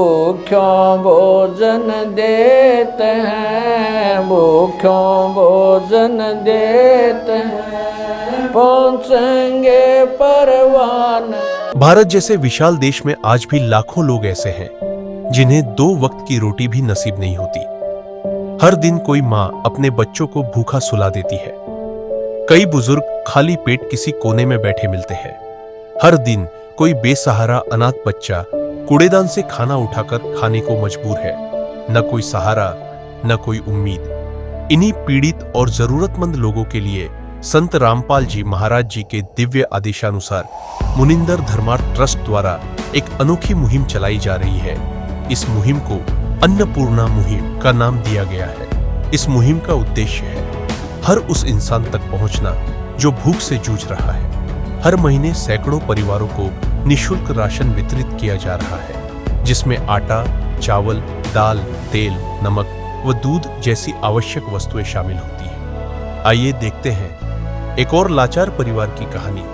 भूख्यों भोजन देते हैं, भूख्यों भोजन देते हैं, पहुँचेंगे परवान। भारत जैसे विशाल देश में आज भी लाखों लोग ऐसे हैं जिन्हें 2 वक्त की रोटी भी नसीब नहीं होती। हर दिन कोई माँ अपने बच्चों को भूखा सुला देती है। कई बुजुर्ग खाली पेट किसी कोने में बैठे मिलते हैं। हर दिन कोई बेसहारा अनाथ बच्चा कूड़ेदान से खाना उठाकर खाने को मजबूर है। न कोई सहारा, न कोई उम्मीद। इन्हीं पीड़ित और जरूरतमंद लोगों के लिए संत रामपाल जी महाराज जी के दिव्य आदेशानुसार मुनिंदर धर्मार्थ ट्रस्ट द्वारा एक अनोखी मुहिम चलाई जा रही है। इस मुहिम को अन्नपूर्णा मुहिम का नाम दिया गया है। इस मुहिम का उद्देश्य है हर उस इंसान तक पहुंचना जो भूख से जूझ रहा है। हर महीने सैकड़ों परिवारों को निःशुल्क राशन वितरित किया जा रहा है, जिसमें आटा, चावल, दाल, तेल, नमक व दूध जैसी आवश्यक वस्तुएं शामिल होती हैं। आइए देखते हैं एक और लाचार परिवार की कहानी,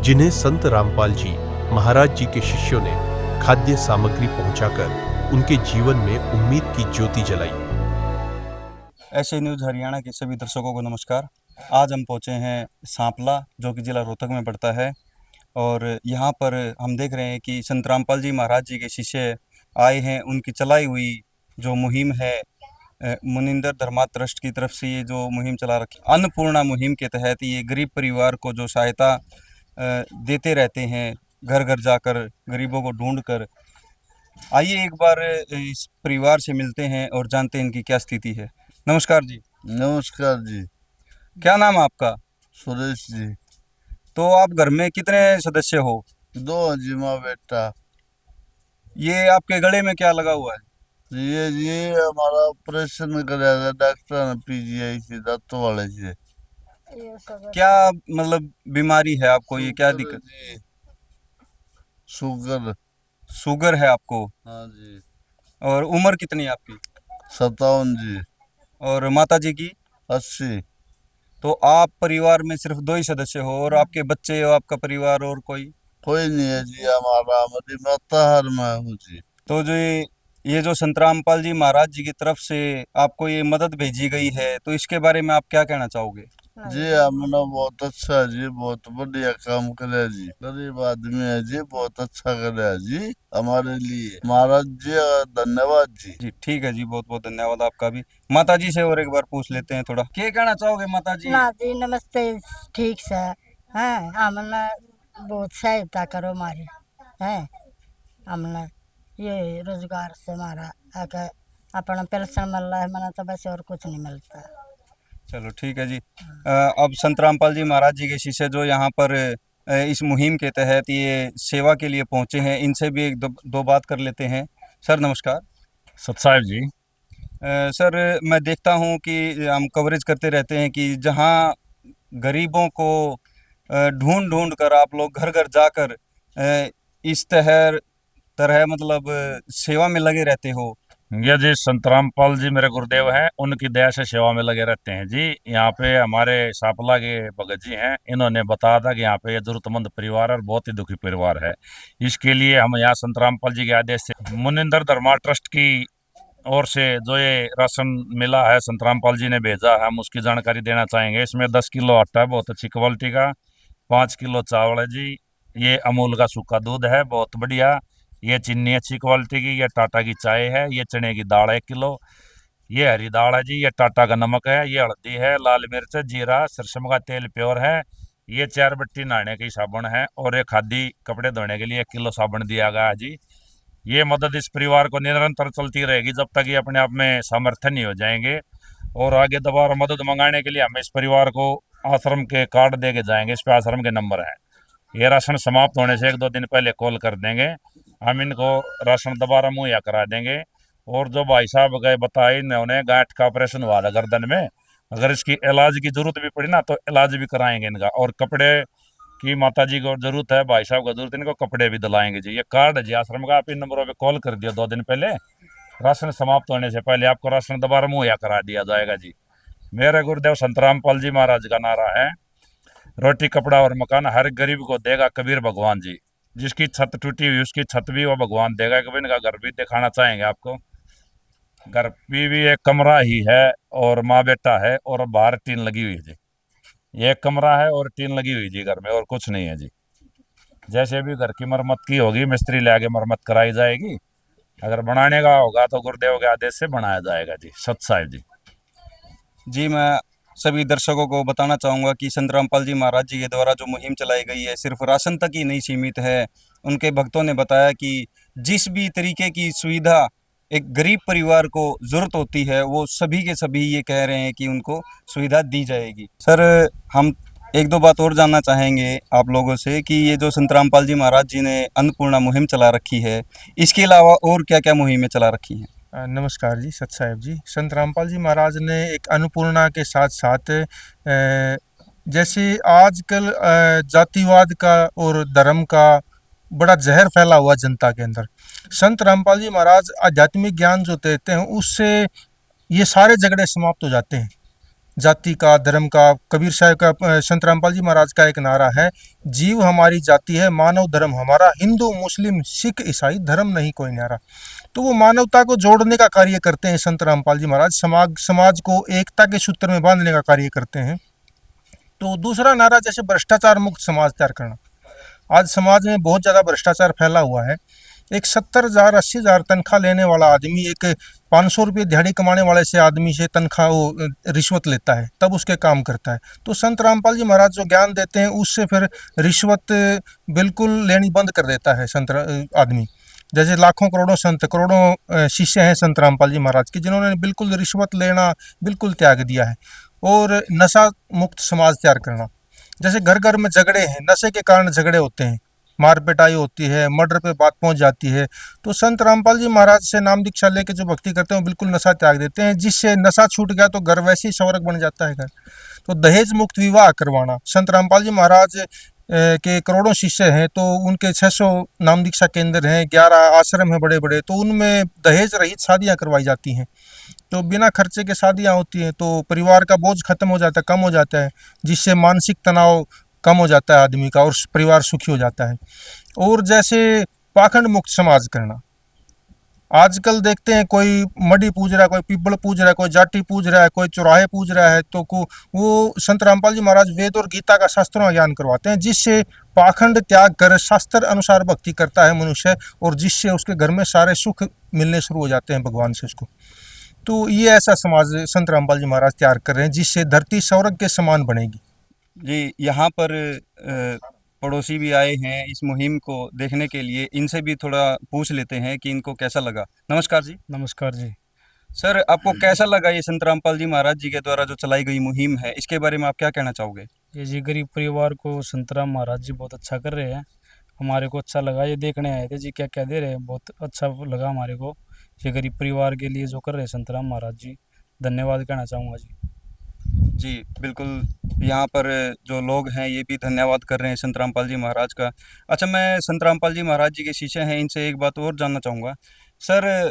जिन्हें संत रामपाल जी महाराज जी के शिष्यों ने खाद्य सामग्री पहुंचाकर उनके जीवन में उम्मीद की ज्योति जलाई। ऐसे न्यूज़ हरियाणा के सभी दर्शकों को नमस्कार। आज हम पहुंचे हैं सांपला, जो कि जिला रोहतक में पड़ता है, और यहाँ पर हम देख रहे हैं कि संत रामपाल जी महाराज जी के शिष्य आए हैं। उनकी चलाई हुई जो मुहिम है, मुनिंदर धर्मार्थ ट्रस्ट की तरफ से ये जो मुहिम चला रखी, अन्नपूर्णा मुहिम के तहत ये गरीब परिवार को जो सहायता देते रहते हैं, घर घर जाकर गरीबों को ढूंढ कर। आइए एक बार इस परिवार से मिलते हैं और जानते हैं इनकी क्या स्थिति है। नमस्कार जी। नमस्कार जी। क्या नाम है आपका? सुरेश जी। तो आप घर में कितने सदस्य हो? 2 जी, माँ बेटा। ये आपके गले में क्या लगा हुआ है? ये हमारा ऑपरेशन कराया था डॉक्टर ने, पीजीआई से, दांतों वाले से। क्या मतलब बीमारी है आपको? ये क्या दिक्कत? जी, शुगर। शुगर है आपको? हाँ जी। और उम्र कितनी है आपकी? 57 जी। और माता जी की? 80। तो आप परिवार में सिर्फ 2 ही सदस्य हो, और आपके बच्चे हो, आपका परिवार और कोई? कोई नहीं है जी हमारा, हमारी माता हर मैं हूँ जी। तो जो ये जो संत रामपाल जी महाराज जी की तरफ से आपको ये मदद भेजी गई है, तो इसके बारे में आप क्या कहना चाहोगे? जी हमने बहुत अच्छा है जी, बहुत बढ़िया काम करे जी। गरीब आदमी है जी, बहुत अच्छा करे है जी हमारे लिए। महाराज जी धन्यवाद जी। जी ठीक है जी, बहुत बहुत धन्यवाद आपका भी। माता जी से और एक बार पूछ लेते हैं थोड़ा, क्या कहना चाहोगे माता जी? ना जी नमस्ते, ठीक से हैं, हमने बहुत सहायता करो हमारी हैं। हमने ये रोजगार से हमारा आके अपना पेंशन मिल रहा है, मैंने तो बस और कुछ नहीं मिलता। चलो ठीक है जी। अब संत रामपाल जी महाराज जी के शिष्य जो यहाँ पर इस मुहिम के तहत ये सेवा के लिए पहुँचे हैं, इनसे भी एक दो बात कर लेते हैं। सर नमस्कार। सत साहेब जी। सर मैं देखता हूँ कि हम कवरेज करते रहते हैं कि जहाँ गरीबों को ढूंढ ढूंढ कर आप लोग घर घर जाकर इस तरह मतलब सेवा में लगे रहते हो। ये जी संत रामपाल जी मेरे गुरुदेव हैं, उनकी दया से सेवा में लगे रहते हैं जी। यहाँ पे हमारे सांपला के भगत जी हैं, इन्होंने बताया था कि यहाँ पे ये जरूरतमंद परिवार है और बहुत ही दुखी परिवार है। इसके लिए हम यहाँ संत रामपाल जी के आदेश से मुनिंदर धर्मार्थ ट्रस्ट की ओर से जो ये राशन मिला है, संत रामपाल जी ने भेजा, हम उसकी जानकारी देना चाहेंगे। इसमें 10 किलो आटा है, बहुत अच्छी क्वालिटी का। 5 किलो चावल है जी। ये अमूल का सूखा दूध है, बहुत बढ़िया। ये चीनी अच्छी क्वालिटी की। ये टाटा की चाय है। ये चने की दाल 1 किलो। ये हरी दाल है जी। ये टाटा का नमक है। ये हल्दी है, लाल मिर्च, जीरा, सरसों का तेल प्योर है। ये 4 बट्टी नहाने की साबुन है, और एक खादी कपड़े धोने के लिए 1 किलो साबुन दिया गया है जी। ये मदद इस परिवार को निरंतर चलती रहेगी जब तक ये अपने आप में सामर्थ्य नहीं हो जाएंगे। और आगे दोबारा मदद मंगाने के लिए हम इस परिवार को आश्रम के कार्ड दे के जाएंगे। इस पे आश्रम के नंबर है। ये राशन समाप्त होने से 1-2 दिन पहले कॉल कर देंगे, हम इनको राशन दोबारा मुहैया करा देंगे। और जो भाई साहब गए बताए, इन्होंने गांठ का ऑपरेशन हुआ था गर्दन में, अगर इसकी इलाज की जरूरत भी पड़ी ना तो इलाज भी कराएंगे इनका। और कपड़े की माता जी को जरूरत है, भाई साहब को जरूरत है, इनको कपड़े भी दिलाएंगे जी। ये कार्ड है जी आश्रम का, आप इन नंबरों पे कॉल कर दिया 2 दिन पहले। राशन समाप्त होने से पहले आपको राशन दोबारा मुहैया करा दिया जाएगा जी। मेरे गुरुदेव संत रामपाल जी महाराज का नारा है, रोटी कपड़ा और मकान हर गरीब को देगा कबीर भगवान जी। जिसकी छत टूटी हुई उसकी छत भी वो भगवान देगा। कभी इनका घर भी दिखाना चाहेंगे आपको। घर भी एक कमरा ही है और माँ बेटा है और बाहर टीन लगी हुई है जी। ये एक कमरा है और टीन लगी हुई जी घर में, और कुछ नहीं है जी। जैसे भी घर की मरम्मत की होगी मिस्त्री ले आके मरम्मत कराई जाएगी। अगर बनाने का होगा तो गुरुदेव के आदेश से बनाया जाएगा जी। सत साहिब जी। जी, मैं सभी दर्शकों को बताना चाहूँगा कि संत रामपाल जी महाराज जी के द्वारा जो मुहिम चलाई गई है सिर्फ राशन तक ही नहीं सीमित है। उनके भक्तों ने बताया कि जिस भी तरीके की सुविधा एक गरीब परिवार को ज़रूरत होती है वो सभी के सभी ये कह रहे हैं कि उनको सुविधा दी जाएगी। सर, हम एक दो बात और जानना चाहेंगे आप लोगों से कि ये जो संत रामपाल जी महाराज जी ने अन्नपूर्णा मुहिम चला रखी है, इसके अलावा और क्या क्या मुहिमें चला रखी हैं? नमस्कार जी, सत साहिब जी। संत रामपाल जी महाराज ने एक अन्नपूर्णा के साथ साथ जैसे आजकल जातिवाद का और धर्म का बड़ा जहर फैला हुआ जनता के अंदर, संत रामपाल जी महाराज आध्यात्मिक ज्ञान जो देते हैं उससे ये सारे झगड़े समाप्त हो जाते हैं। जाति का, धर्म का, कबीर साहब का, संत रामपाल जी महाराज का एक नारा है, जीव हमारी जाति है, मानव धर्म हमारा, हिंदू मुस्लिम सिख ईसाई धर्म नहीं कोई न्यारा। तो वो मानवता को जोड़ने का कार्य करते हैं संत रामपाल जी महाराज, समाज को एकता के सूत्र में बांधने का कार्य करते हैं। तो दूसरा नारा जैसे भ्रष्टाचार मुक्त समाज तैयार करना। आज समाज में बहुत ज़्यादा भ्रष्टाचार फैला हुआ है। एक 70,000 80,000 तनख्वाह लेने वाला आदमी एक 500 रुपये दिहाड़ी कमाने वाले से आदमी से तनख्वाह वो रिश्वत लेता है, तब उसके काम करता है। तो संत रामपाल जी महाराज जो ज्ञान देते हैं उससे फिर रिश्वत बिल्कुल लेनी बंद कर देता है संत आदमी। जैसे लाखों करोड़ों संत, करोड़ों शिष्य हैं संत रामपाल जी महाराज के, जिन्होंने बिल्कुल रिश्वत लेना बिल्कुल त्याग दिया है। और नशा मुक्त समाज तैयार करना। जैसे घर घर में झगड़े हैं, नशे के कारण झगड़े होते हैं, मार पिटाई होती है, मर्डर पे बात पहुंच जाती है। तो संत रामपाल जी महाराज से नाम दीक्षा लेके जो भक्ति करते हैं वो बिल्कुल नशा त्याग देते हैं, जिससे नशा छूट गया तो घर वैसे ही स्वर्ग बन जाता है घर। तो दहेज मुक्त विवाह करवाना। संत रामपाल जी महाराज के करोड़ों शिष्य हैं, तो उनके 600 नाम दीक्षा केंद्र हैं, 11 आश्रम हैं बड़े बड़े, तो उनमें दहेज रहित शादियाँ करवाई जाती हैं। तो बिना खर्चे के शादियाँ होती हैं, तो परिवार का बोझ खत्म हो जाता है, कम हो जाता है, जिससे मानसिक तनाव कम हो जाता है आदमी का और परिवार सुखी हो जाता है। और जैसे पाखंड मुक्त समाज करना। आजकल देखते हैं कोई मडी पूज रहा है, कोई पीपल पूज रहा है, कोई जाटी पूज रहा है, कोई चौराहे पूज रहा है, तो वो संत रामपाल जी महाराज वेद और गीता का शास्त्रों का ज्ञान करवाते हैं, जिससे पाखंड त्याग कर शास्त्र अनुसार भक्ति करता है मनुष्य, और जिससे उसके घर में सारे सुख मिलने शुरू हो जाते हैं भगवान से उसको। तो ये ऐसा समाज संत रामपाल जी महाराज तैयार कर रहे हैं जिससे धरती स्वर्ग के समान बनेगी। जी, यहाँ पर पड़ोसी भी आए हैं इस मुहिम को देखने के लिए। इनसे भी थोड़ा पूछ लेते हैं कि इनको कैसा लगा। नमस्कार जी। नमस्कार जी। सर, आपको कैसा लगा ये संत रामपाल जी महाराज जी के द्वारा जो चलाई गई मुहिम है, इसके बारे में आप क्या कहना चाहोगे? ये जी गरीब परिवार को संत राम महाराज जी बहुत अच्छा कर रहे हैं। हमारे को अच्छा लगा, ये देखने आए थे जी क्या क्या दे रहे हैं, बहुत अच्छा लगा हमारे को। ये गरीब परिवार के लिए जो कर रहे हैं संत राम महाराज जी, धन्यवाद कहना चाहूँगा जी। जी बिल्कुल, यहाँ पर जो लोग हैं ये भी धन्यवाद कर रहे हैं संत रामपाल जी महाराज का। अच्छा, मैं संत रामपाल जी महाराज जी के शिष्य हैं, इनसे एक बात और जानना चाहूँगा। सर,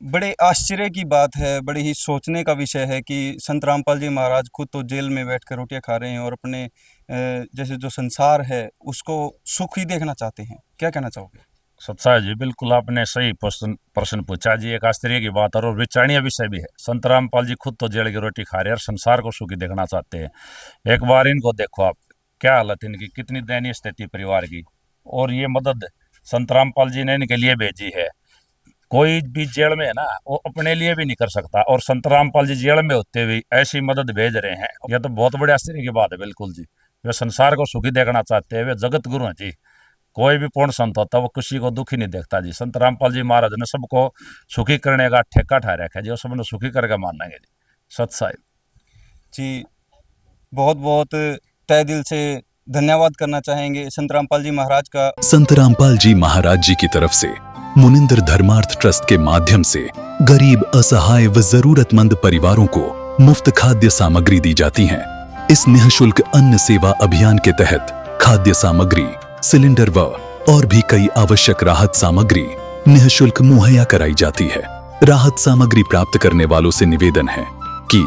बड़े आश्चर्य की बात है, बड़े ही सोचने का विषय है कि संत रामपाल जी महाराज खुद तो जेल में बैठ कर रोटियाँ खा रहे हैं और अपने जैसे जो संसार है उसको सुख ही देखना चाहते हैं। क्या कहना चाहोगे? सत्सा जी, बिल्कुल आपने सही प्रश्न पूछा जी। एक आश्चर्य की बात और विचारणीय विषय भी है। संत रामपाल जी खुद तो जेल की रोटी खा रहे हैं और संसार को सुखी देखना चाहते हैं। एक बार इनको देखो आप, क्या हालत इनकी, कितनी दयनीय स्थिति परिवार की। और ये मदद संत रामपाल जी ने इनके लिए भेजी है। कोई भी जेल में है ना, वो अपने लिए भी नहीं कर सकता, और संत रामपाल जी जेल में होते हुए ऐसी मदद भेज रहे हैं, यह तो बहुत बड़े आश्चर्य की बात है। बिल्कुल जी, वे संसार को सुखी देखना चाहते हैं, वे जगत गुरु हैं जी। कोई भी पूर्ण संत होता वो किसी को दुखी नहीं देखता जी। संत रामपाल जी महाराज ने सबको सुखी करने का ठेका ठा रखा है जी, और सबने सुखी करके मानेंगे जी। सत साहिब जी, बहुत बहुत तहे दिल से धन्यवाद करना चाहेंगे संत रामपाल जी महाराज का। संत रामपाल जी महाराज जी की तरफ से मुनिंद्र धर्मार्थ ट्रस्ट के माध्यम से गरीब, असहाय व जरूरतमंद परिवारों को मुफ्त खाद्य सामग्री दी जाती है। इस निःशुल्क अन्न सेवा अभियान के तहत खाद्य सामग्री, सिलेंडर व और भी कई आवश्यक राहत सामग्री निःशुल्क मुहैया कराई जाती है। राहत सामग्री प्राप्त करने वालों से निवेदन है कि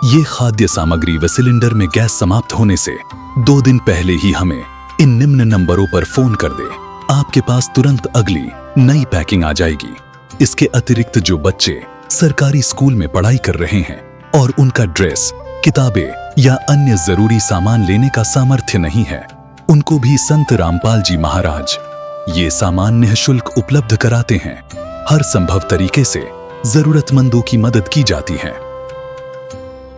ये खाद्य सामग्री व सिलेंडर में गैस समाप्त होने से 2 दिन पहले ही हमें इन निम्न नंबरों पर फोन कर दे। आपके पास तुरंत अगली नई पैकिंग आ जाएगी। इसके अतिरिक्त जो बच्चे सरकारी स्कूल में पढ़ाई कर रहे हैं और उनका ड्रेस, किताबें या अन्य जरूरी सामान लेने का सामर्थ्य नहीं है, उनको भी संत रामपाल जी महाराज ये सामान निःशुल्क उपलब्ध कराते हैं। हर संभव तरीके से जरूरतमंदों की मदद की जाती है।